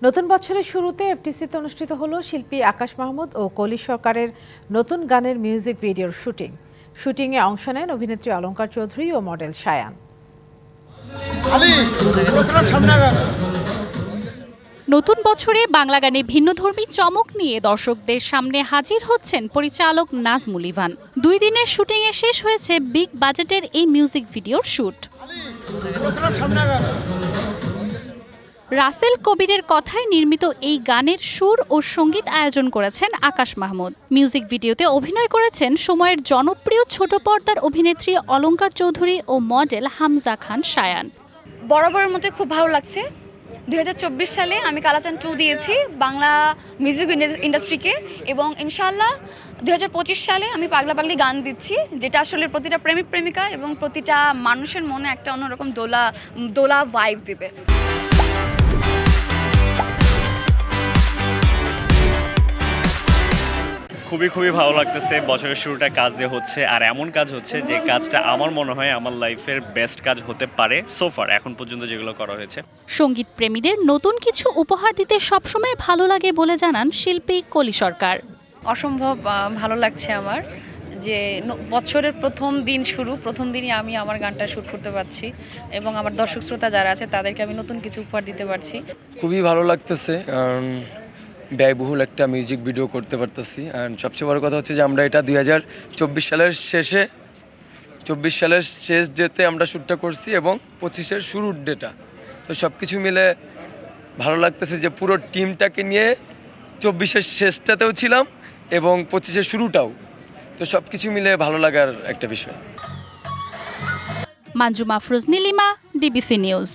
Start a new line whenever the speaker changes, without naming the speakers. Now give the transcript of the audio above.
নতুন বছরের শুরুতে এফটিসিতে অনুষ্ঠিত হলো শিল্পী আকাশ মাহমুদ ও কলি সরকারের নতুন গানের মিউজিক ভিডিওর শুটিংয়ে অংশ নেন অভিনেত্রী অলঙ্কার চৌধুরী ও মডেল সায়ান।
নতুন বছরে বাংলা গানে ভিন্নধর্মী চমক নিয়ে দর্শকদের সামনে হাজির হচ্ছেন পরিচালক নাজমুল ইভান। 2 দিনের শুটিংয়ে শেষ হয়েছে বিগ বাজেটের এই মিউজিক ভিডিওর শুট। রাসেল কবিরের কথায় নির্মিত এই গানের সুর ও সঙ্গীত আয়োজন করেছেন আকাশ মাহমুদ। মিউজিক ভিডিওতে অভিনয় করেছেন সময়ের জনপ্রিয় ছোট পর্দার অভিনেত্রী অলঙ্কার চৌধুরী ও মডেল হামজা খান সায়ান।
বরাবরের মতো খুব ভালো লাগছে। 2024 সালে আমি কালাচান 2 দিয়েছি বাংলা মিউজিক ইন্ডাস্ট্রিকে, এবং ইনশাআল্লাহ 2025 সালে আমি পাগলা পাগলি গান দিচ্ছি, যেটা আসলে প্রতিটা প্রেমিক প্রেমিকা এবং প্রতিটা মানুষের মনে একটা অন্যরকম দোলা ভাইব দেবে।
খুবই ভালো লাগতেছে। বছরের শুরুটা কাজ দিয়ে হচ্ছে, আর এমন কাজ হচ্ছে যে কাজটা আমার মনে হয় আমার লাইফের বেস্ট কাজ হতে পারে সোফার এখন পর্যন্ত যেগুলো করা হয়েছে।
সঙ্গীত প্রেমীদের নতুন কিছু উপহার দিতে সবসময় ভালো লাগে বলে জানান শিল্পী কলি সরকার।
অসম্ভব ভালো লাগছে আমার যে বছরের প্রথম দিনই আমি আমার গানটা শ্যুট করতে পারছি এবং আমার দর্শক শ্রোতা যারা আছে তাদেরকে আমি নতুন কিছু উপহার দিতে পারছি।
খুবই ভালো লাগতেছে, কারণ ব্যয়বহুল একটা মিউজিক ভিডিও করতে পারতেছি। আর সবচেয়ে বড় কথা হচ্ছে যে আমরা এটা 2024 সালের শেষ ডেতে আমরা শ্যুটটা করছি এবং 25-এর শুরুর ডেটা। তো সব কিছু মিলে ভালো লাগতেছে যে পুরো টিমটাকে নিয়ে 24-এর শেষটাতেও ছিলাম এবং 25-এর শুরুটাও। তো সব কিছু মিলে ভালো লাগার একটা বিষয়।
মানজু মাফরুজ নীলিমা, ডিবিসি নিউজ।